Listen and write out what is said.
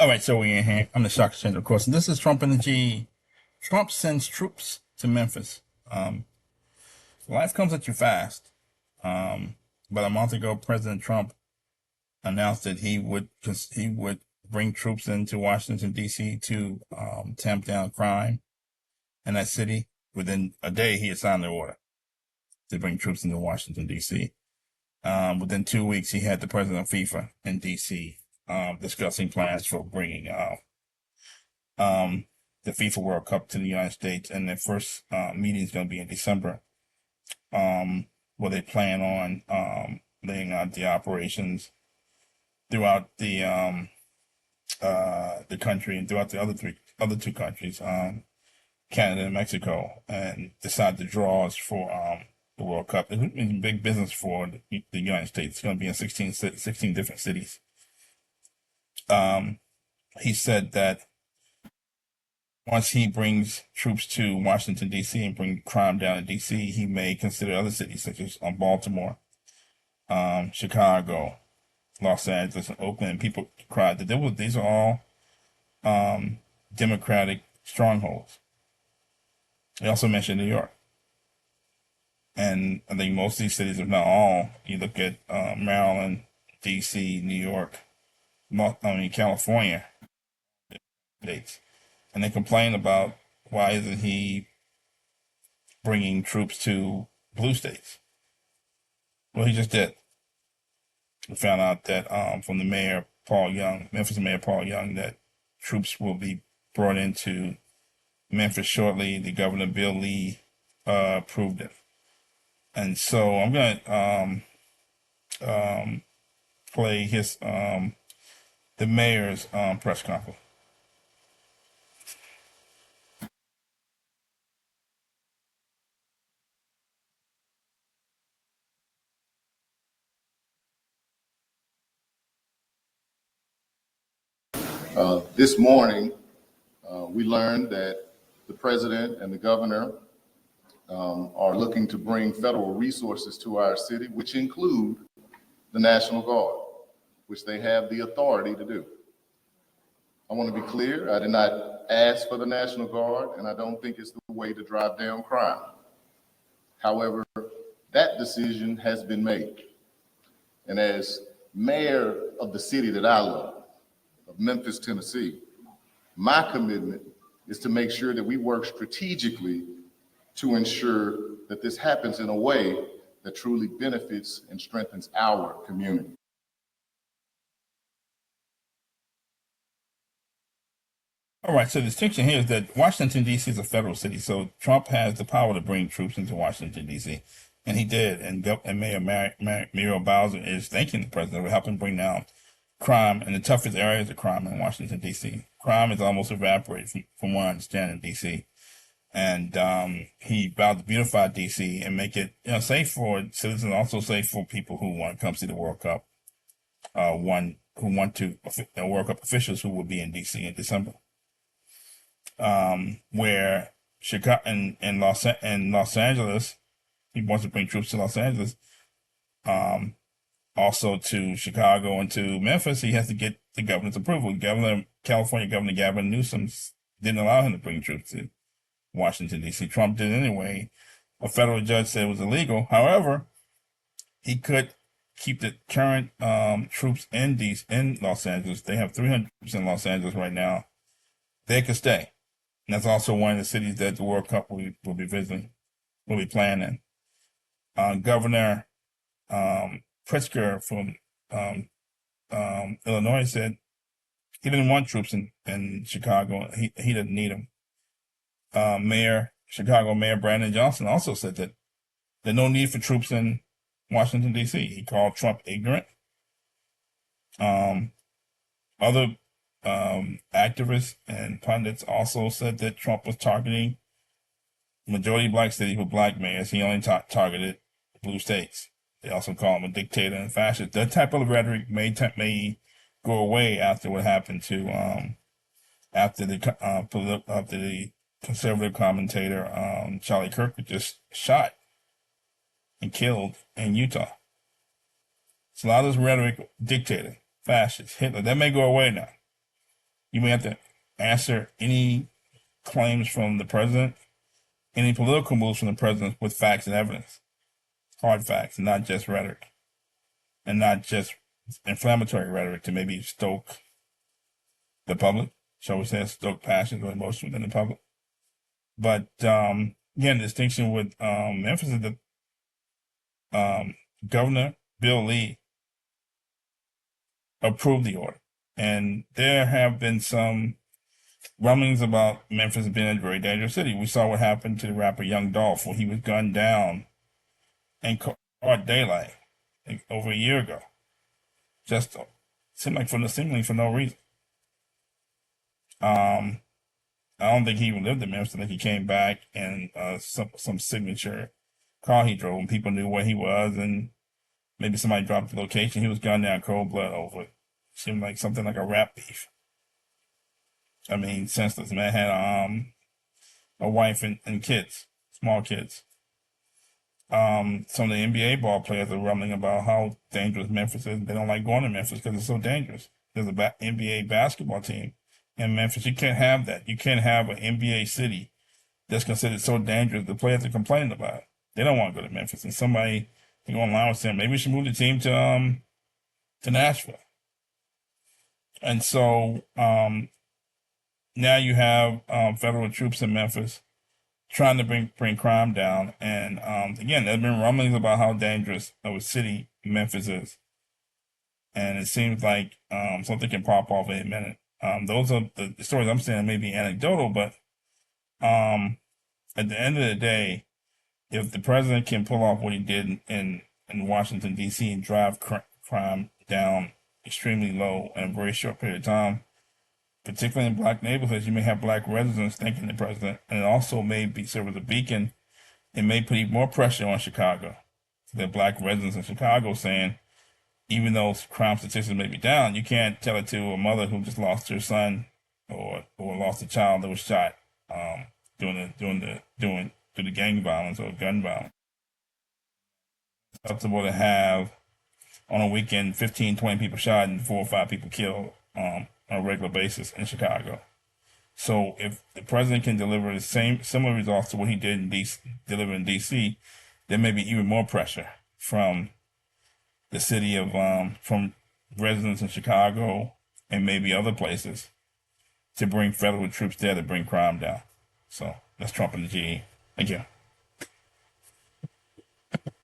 All right, so we're in here. I'm the shock exchange, of course. And this is Trump and the G. Trump sends troops to Memphis. Life comes at you fast. About a month ago, President Trump announced that he would bring troops into Washington D.C. to tamp down crime in that city. Within a day, he had signed the order to bring troops into Washington D.C. Within 2 weeks, he had the president of FIFA in D.C. Discussing plans for bringing um, the FIFA World Cup to the United States, and their first meeting is going to be in December, where they plan on laying out the operations throughout the country and throughout the other two countries, Canada and Mexico, and decide the draws for the World Cup. It's big business for the United States. It's going to be in 16 different cities. He said that once he brings troops to Washington, D.C. and bring crime down in D.C., he may consider other cities such as Baltimore, Chicago, Los Angeles, and Oakland. And people cried that these are all Democratic strongholds. He also mentioned New York. And I think most of these cities, if not all, you look at Maryland, D.C., New York, California, states. And they complain about why isn't he bringing troops to blue states? Well, he just did. We found out that from the mayor, Paul Young, Memphis Mayor Paul Young, that troops will be brought into Memphis shortly. The governor, Bill Lee, approved it. And so I'm going to play the mayor's press conference. This morning, we learned that the president and the governor are looking to bring federal resources to our city, which include the National Guard, which they have the authority to do. I want to be clear, I did not ask for the National Guard, and I don't think it's the way to drive down crime. However, that decision has been made. And as mayor of the city that I love, of Memphis, Tennessee, my commitment is to make sure that we work strategically to ensure that this happens in a way that truly benefits and strengthens our community. All right, so the distinction here is that Washington, D.C. is a federal city, so Trump has the power to bring troops into Washington, D.C., and he did. And Mayor Muriel Bowser is thanking the president for helping bring down crime in the toughest areas of crime in Washington, D.C. Crime is almost evaporated, from what I understand, in D.C. And he vowed to beautify D.C. and make it safe for citizens, also safe for people who want to come see the World Cup, who want to World Cup officials who will be in D.C. in December. Where Chicago and Los Angeles, he wants to bring troops to Los Angeles, also to Chicago and to Memphis. He has to get the governor's approval. California Governor Gavin Newsom didn't allow him to bring troops to Washington, D.C. Trump did anyway. A federal judge said it was illegal. However, he could keep the current troops in Los Angeles. They have 300 troops in Los Angeles right now. They could stay. And that's also one of the cities that the World Cup will be visiting, will be playing in. Governor Pritzker from Illinois said he didn't want troops in Chicago. He didn't need them. Chicago Mayor Brandon Johnson also said that there's no need for troops in Washington, D.C. He called Trump ignorant. Other activists and pundits also said that Trump was targeting majority black cities with black mayors. He only targeted blue states. They also call him a dictator and fascist. That type of rhetoric may go away after what happened to after the conservative commentator Charlie Kirk was just shot and killed in Utah. So a lot of this rhetoric, dictator, fascist, Hitler, that may go away now. You may have to answer any claims from the president, any political moves from the president with facts and evidence, hard facts, not just rhetoric, and not just inflammatory rhetoric to maybe stoke the public, shall we say, stoke passions or emotions within the public. But again, the distinction with Memphis is that Governor Bill Lee approved the order. And there have been some rumblings about Memphis being a very dangerous city. We saw what happened to the rapper Young Dolph when he was gunned down in broad daylight over a year ago. Just seemingly for no reason. I don't think he even lived in Memphis. I think he came back in some signature car he drove, and people knew where he was, and maybe somebody dropped the location. He was gunned down cold blood over it. Seemed like something like a rap beef. I mean, senseless. Man had a wife and kids, small kids. Some of the NBA ball players are rumbling about how dangerous Memphis is. They don't like going to Memphis because it's so dangerous. There's a NBA basketball team in Memphis. You can't have that. You can't have an NBA city that's considered so dangerous. The players are complaining about it. They don't want to go to Memphis. And somebody can go online with saying, maybe we should move the team to Nashville. And so now you have federal troops in Memphis trying to bring crime down. And again, there's been rumblings about how dangerous of a city Memphis is. And it seems like something can pop off any minute. Those are the stories I'm saying may be anecdotal, but at the end of the day, if the president can pull off what he did in Washington, D.C. and drive crime down extremely low in a very short period of time, particularly in black neighborhoods, you may have black residents thanking the president, and it also may serve as a beacon. It may put even more pressure on Chicago. The black residents in Chicago saying, even though crime statistics may be down, you can't tell it to a mother who just lost her son or lost a child that was shot during the gang violence or gun violence. It's acceptable to have on a weekend 15, 20 people shot and 4 or 5 people killed on a regular basis in Chicago. So if the president can deliver the similar results to what he did in DC, there may be even more pressure from the city of from residents in Chicago and maybe other places to bring federal troops there to bring crime down. So that's Trump and the GE. Thank you.